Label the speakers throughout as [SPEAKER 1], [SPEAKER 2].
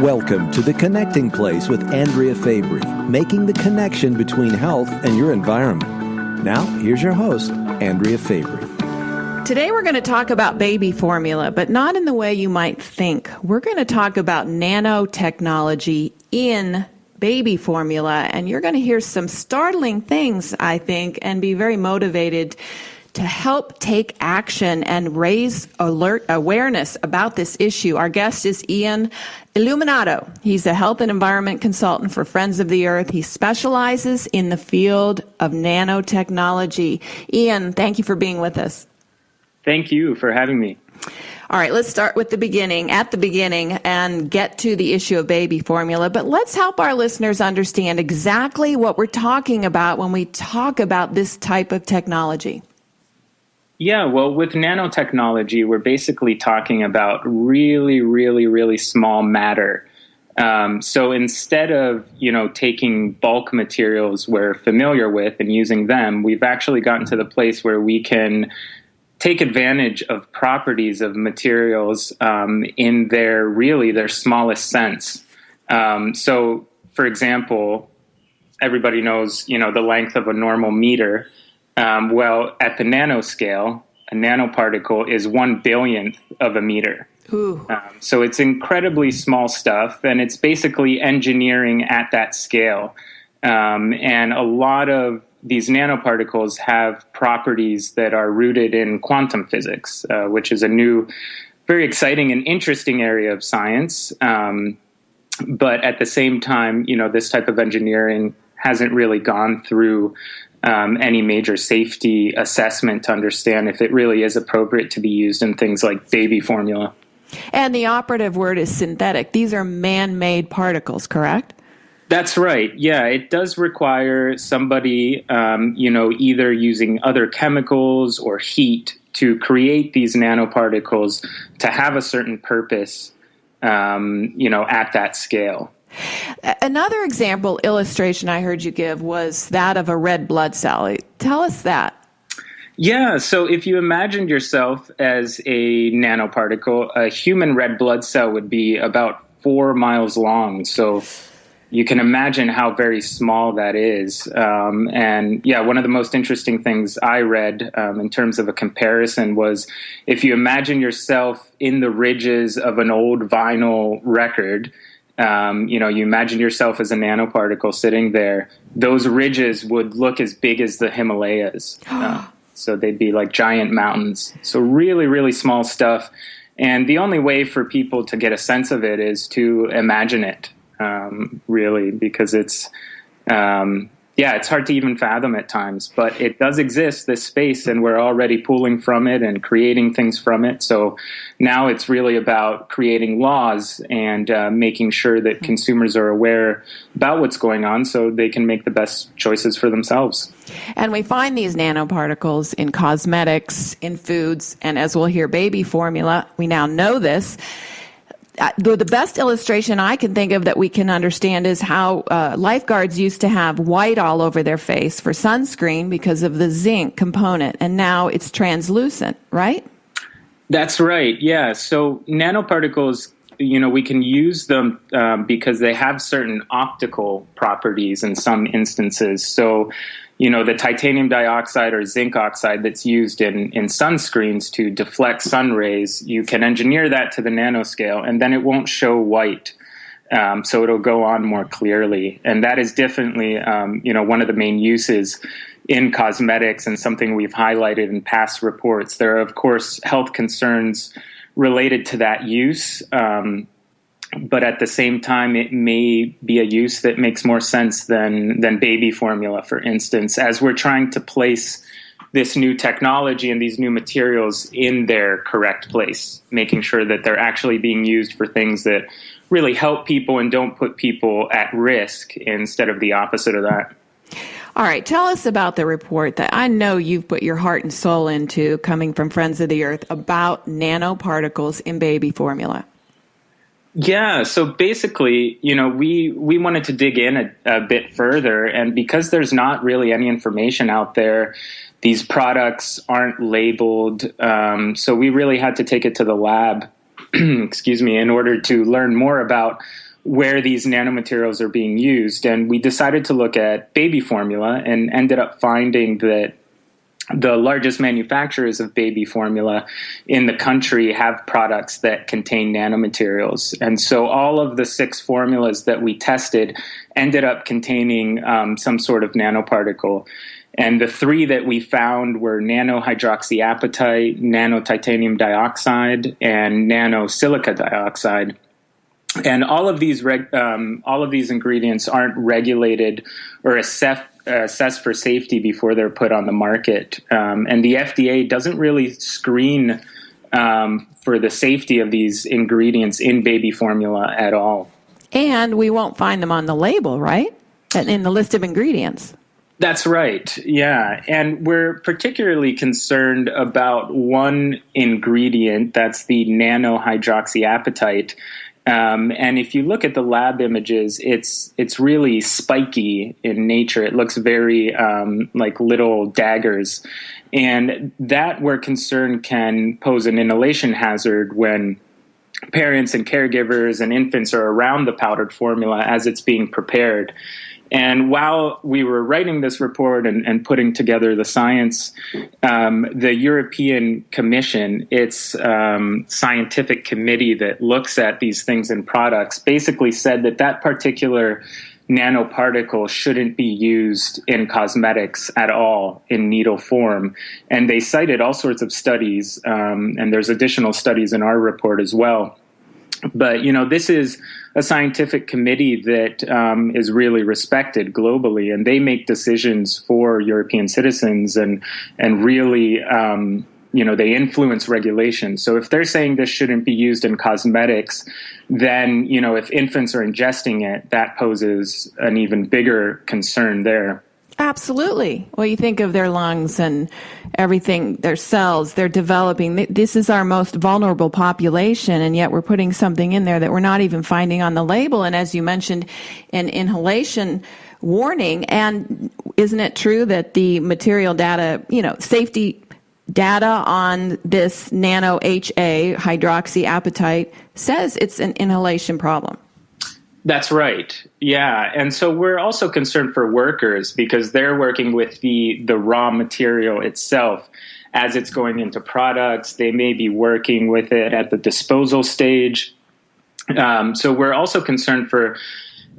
[SPEAKER 1] Welcome to The Connecting Place with Andrea Fabry, making the connection between health and your environment. Now, here's your host, Andrea Fabry.
[SPEAKER 2] Today we're going to talk about baby formula, but not in the way you might think. We're going to talk about nanotechnology in baby formula, and you're going to hear some startling things, I think, and be very motivated to help take action and raise awareness about this issue. Our guest is Ian Illuminato. He's a health and environment consultant for Friends of the Earth. He specializes in the field of nanotechnology. Ian, thank you for being with us.
[SPEAKER 3] Thank you for having me.
[SPEAKER 2] All right, let's start with the beginning, and get to the issue of baby formula. But let's help our listeners understand exactly what we're talking about when we talk about this type of technology.
[SPEAKER 3] Yeah, well, with nanotechnology, we're basically talking about really small matter. So instead of, taking bulk materials we're familiar with and using them, we've actually gotten to the place where we can take advantage of properties of materials in their smallest sense. So, for example, everybody knows, the length of a normal meter. Well, at the nanoscale, a nanoparticle is 1/1000th of a meter. So it's incredibly small stuff, and it's basically engineering at that scale. And a lot of these nanoparticles have properties that are rooted in quantum physics, which is a new, very exciting and interesting area of science. But at the same time, this type of engineering hasn't really gone through any major safety assessment to understand if it really is appropriate to be used in things like baby formula.
[SPEAKER 2] And the operative word is synthetic. These are man-made particles, correct?
[SPEAKER 3] That's right. Yeah, it does require somebody, either using other chemicals or heat to create these nanoparticles to have a certain purpose, at that scale.
[SPEAKER 2] Another example illustration I heard you give was that of a red blood cell. Tell us that.
[SPEAKER 3] Yeah, so if you imagined yourself as a nanoparticle, a human red blood cell would be about 4 miles long. So you can imagine how very small that is. And yeah, one of the most interesting things I read in terms of a comparison was if you imagine yourself in the ridges of an old vinyl record, you imagine yourself as a nanoparticle sitting there, those ridges would look as big as the Himalayas. So they'd be like giant mountains. So really small stuff. And the only way for people to get a sense of it is to imagine it, really, because it's hard to even fathom at times, but it does exist, this space, and we're already pulling from it and creating things from it. So now it's really about creating laws and making sure that consumers are aware about what's going on so they can make the best choices for themselves.
[SPEAKER 2] And we find these nanoparticles in cosmetics, in foods, and as we'll hear, baby formula. We now know this. The best illustration I can think of that we can understand is how lifeguards used to have white all over their face for sunscreen because of the zinc component, and now it's translucent, right?
[SPEAKER 3] That's right, yeah. So nanoparticles, we can use them because they have certain optical properties in some instances. So the titanium dioxide or zinc oxide that's used in sunscreens to deflect sun rays, you can engineer that to the nanoscale, and then it won't show white. So it'll go on more clearly. And that is definitely, one of the main uses in cosmetics and something we've highlighted in past reports. There are, of course, health concerns related to that use. But at the same time, it may be a use that makes more sense than baby formula, for instance, as we're trying to place this new technology and these new materials in their correct place, making sure that they're actually being used for things that really help people and don't put people at risk instead of the opposite of that.
[SPEAKER 2] All right, tell us about the report that I know you've put your heart and soul into, coming from Friends of the Earth, about nanoparticles in baby formula.
[SPEAKER 3] Yeah, so basically, we wanted to dig in a bit further, and because there's not really any information out there, these products aren't labeled, so we really had to take it to the lab, in order to learn more about where these nanomaterials are being used. And we decided to look at baby formula and ended up finding that the largest manufacturers of baby formula in the country have products that contain nanomaterials. And so all of the 6 formulas that we tested ended up containing some sort of nanoparticle. And the 3 that we found were nanohydroxyapatite, nanotitanium dioxide, and nanosilica dioxide. And all of these ingredients aren't regulated or assessed for safety before they're put on the market. And the FDA doesn't really screen for the safety of these ingredients in baby formula at all.
[SPEAKER 2] And we won't find them on the label, right? In the list of ingredients.
[SPEAKER 3] That's right. Yeah. And we're particularly concerned about one ingredient, that's the nanohydroxyapatite. And if you look at the lab images, it's really spiky in nature. It looks very like little daggers. And that, we're concerned, can pose an inhalation hazard when parents and caregivers and infants are around the powdered formula as it's being prepared. And while we were writing this report and putting together the science, the European Commission, its scientific committee that looks at these things in products, basically said that particular nanoparticle shouldn't be used in cosmetics at all in needle form. And they cited all sorts of studies, and there's additional studies in our report as well. But, this is a scientific committee that is really respected globally, and they make decisions for European citizens and really, they influence regulation. So if they're saying this shouldn't be used in cosmetics, then, if infants are ingesting it, that poses an even bigger concern there.
[SPEAKER 2] Absolutely. Well, you think of their lungs and everything, their cells, they're developing. This is our most vulnerable population, and yet we're putting something in there that we're not even finding on the label. And as you mentioned, an inhalation warning. And isn't it true that the material data, safety data on this nano HA hydroxyapatite says it's an inhalation problem?
[SPEAKER 3] That's right. Yeah. And so we're also concerned for workers because they're working with the raw material itself as it's going into products. They may be working with it at the disposal stage. So we're also concerned for,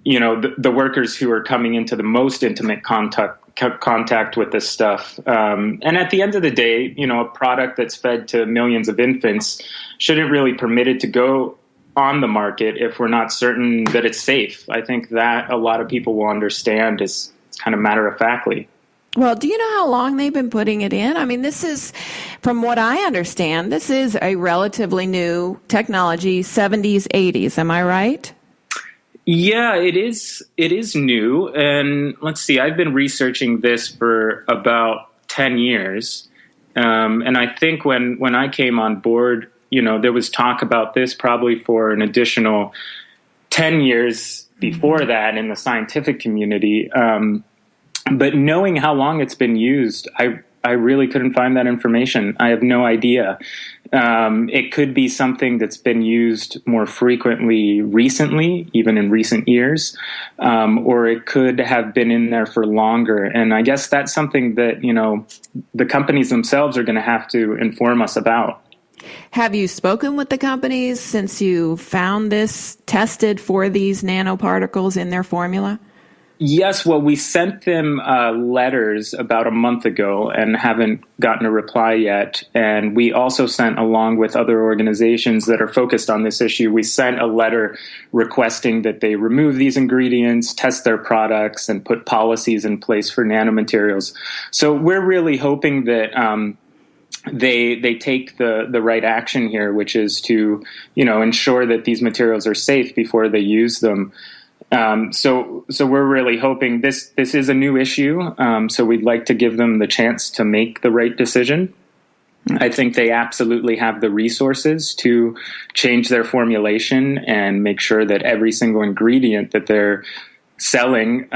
[SPEAKER 3] the workers who are coming into the most intimate contact with this stuff. And at the end of the day, a product that's fed to millions of infants shouldn't really be permitted to go on the market if we're not certain that it's safe. I think that a lot of people will understand is kind of matter-of-factly.
[SPEAKER 2] Well, do you know how long they've been putting it in? I mean, this is, from what I understand, this is a relatively new technology, 70s, 80s. Am I right?
[SPEAKER 3] Yeah, it is. It is new. And let's see, I've been researching this for about 10 years. And I think when I came on board, there was talk about this probably for an additional 10 years before that in the scientific community. But knowing how long it's been used, I really couldn't find that information. I have no idea. It could be something that's been used more frequently recently, even in recent years, or it could have been in there for longer. And I guess that's something that, the companies themselves are going to have to inform us about.
[SPEAKER 2] Have you spoken with the companies since you found this tested for these nanoparticles in their formula?
[SPEAKER 3] Yes, well, we sent them letters about a month ago and haven't gotten a reply yet. And we also sent, along with other organizations that are focused on this issue, we sent a letter requesting that they remove these ingredients, test their products, and put policies in place for nanomaterials. So we're really hoping that they take the right action here, which is to, ensure that these materials are safe before they use them. So we're really hoping this is a new issue. So we'd like to give them the chance to make the right decision. I think they absolutely have the resources to change their formulation and make sure that every single ingredient that they're selling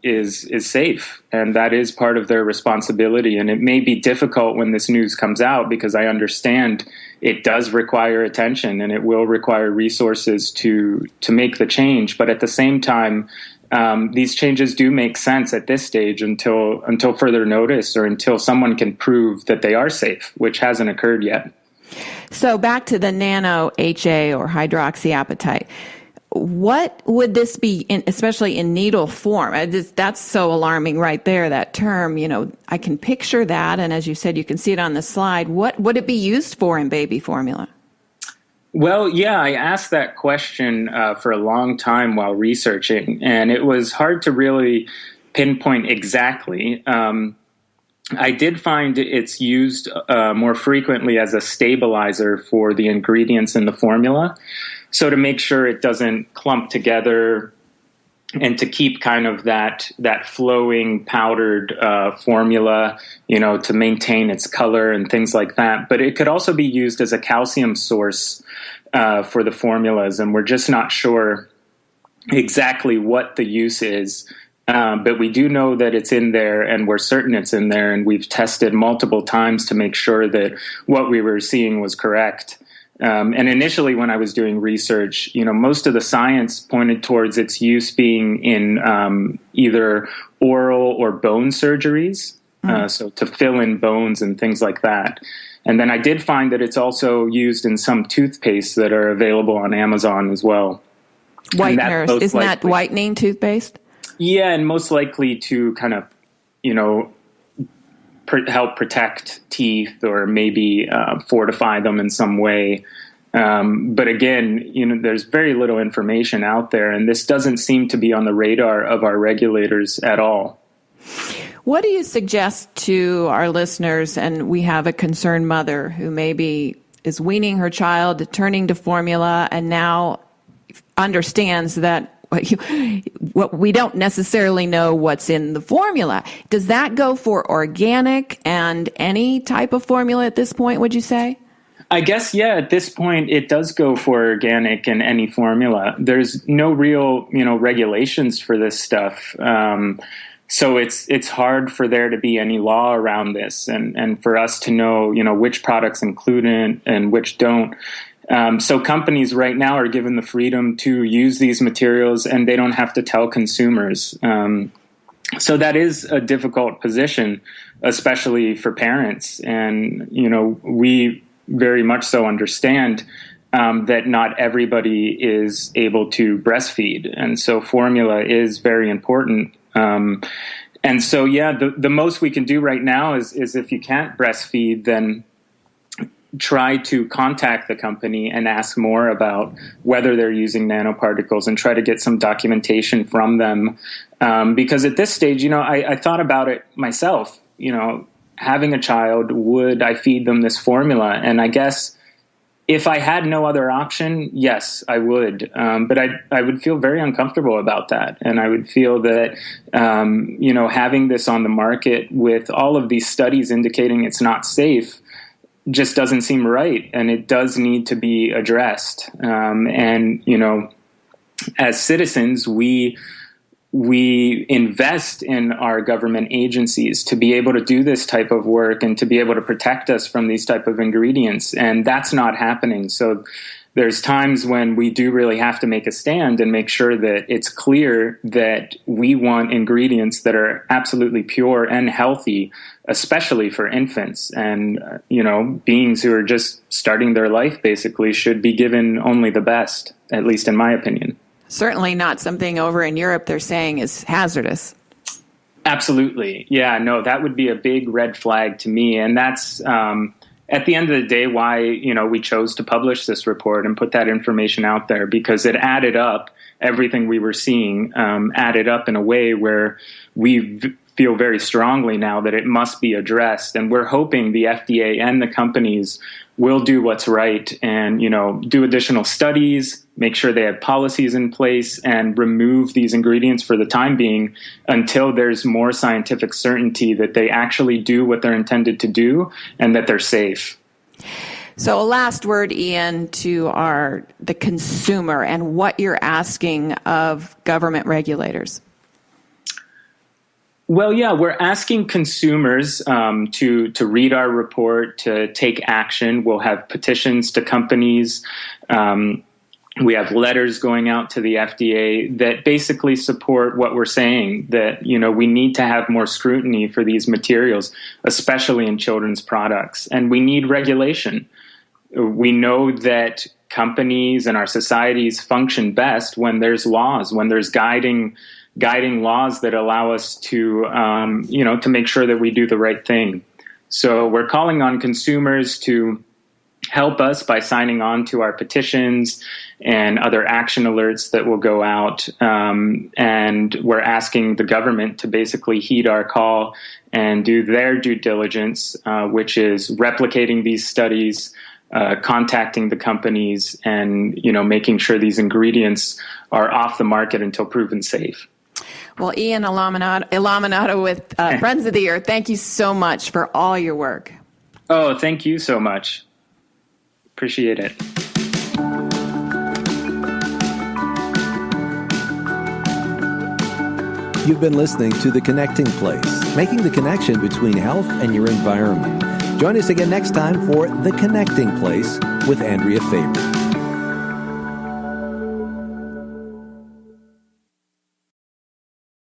[SPEAKER 3] is safe, and that is part of their responsibility. And it may be difficult when this news comes out, because I understand it does require attention and it will require resources to make the change. But at the same time, these changes do make sense at this stage until further notice, or until someone can prove that they are safe, which hasn't occurred yet.
[SPEAKER 2] So back to the nano HA or hydroxyapatite. What would this be, especially in needle form? That's so alarming right there, that term. I can picture that, and as you said, you can see it on the slide. What would it be used for in baby formula?
[SPEAKER 3] Well, yeah, I asked that question for a long time while researching, and it was hard to really pinpoint exactly. I did find it's used more frequently as a stabilizer for the ingredients in the formula. So to make sure it doesn't clump together, and to keep kind of that flowing powdered formula, to maintain its color and things like that. But it could also be used as a calcium source for the formulas, and we're just not sure exactly what the use is. But we do know that it's in there, and we're certain it's in there, and we've tested multiple times to make sure that what we were seeing was correct. And initially, when I was doing research, most of the science pointed towards its use being in either oral or bone surgeries, so to fill in bones and things like that. And then I did find that it's also used in some toothpastes that are available on Amazon as well.
[SPEAKER 2] Whiteners, isn't that whitening toothpaste?
[SPEAKER 3] Yeah, and most likely to kind of, help protect teeth, or maybe fortify them in some way. But again, there's very little information out there, and this doesn't seem to be on the radar of our regulators at all.
[SPEAKER 2] What do you suggest to our listeners? And we have a concerned mother who maybe is weaning her child, turning to formula, and now understands that what we don't necessarily know what's in the formula. Does that go for organic and any type of formula at this point, would you say?
[SPEAKER 3] I guess, yeah, at this point, it does go for organic and any formula. There's no real, regulations for this stuff. So it's hard for there to be any law around this, and for us to know, which products include it and which don't. So companies right now are given the freedom to use these materials, and they don't have to tell consumers. So that is a difficult position, especially for parents. And, we very much so understand that not everybody is able to breastfeed. And so formula is very important. And so, yeah, the most we can do right now is if you can't breastfeed, then try to contact the company and ask more about whether they're using nanoparticles, and try to get some documentation from them. Because at this stage, I thought about it myself, having a child, would I feed them this formula? And I guess if I had no other option, yes, I would. But I would feel very uncomfortable about that. And I would feel that, having this on the market with all of these studies indicating it's not safe just doesn't seem right. And it does need to be addressed. And, as citizens, we invest in our government agencies to be able to do this type of work and to be able to protect us from these type of ingredients. And that's not happening. So there's times when we do really have to make a stand and make sure that it's clear that we want ingredients that are absolutely pure and healthy, especially for infants. And, beings who are just starting their life basically should be given only the best, at least in my opinion. Certainly not something over in Europe they're saying is hazardous. Absolutely. Yeah, no, that would be a big red flag to me. And that's, at the end of the day, why, we chose to publish this report and put that information out there, because it added up, everything we were seeing added up in a way where we feel very strongly now that it must be addressed. And we're hoping the FDA and the companies will do what's right and, do additional studies, make sure they have policies in place, and remove these ingredients for the time being until there's more scientific certainty that they actually do what they're intended to do and that they're safe.
[SPEAKER 2] So a last word, Ian, to the consumer and what you're asking of government regulators.
[SPEAKER 3] Well, yeah, we're asking consumers to read our report, to take action. We'll have petitions to companies. We have letters going out to the FDA that basically support what we're saying, that, we need to have more scrutiny for these materials, especially in children's products. And we need regulation. We know that companies and our societies function best when there's laws, when there's guiding laws that allow us to, to make sure that we do the right thing. So we're calling on consumers to help us by signing on to our petitions and other action alerts that will go out. And we're asking the government to basically heed our call and do their due diligence, which is replicating these studies, contacting the companies, and making sure these ingredients are off the market until proven safe.
[SPEAKER 2] Well, Ian Illuminato with Friends of the Earth, thank you so much for all your work.
[SPEAKER 3] Oh, thank you so much. Appreciate it.
[SPEAKER 1] You've been listening to The Connecting Place, making the connection between health and your environment. Join us again next time for The Connecting Place with Andrea Faber.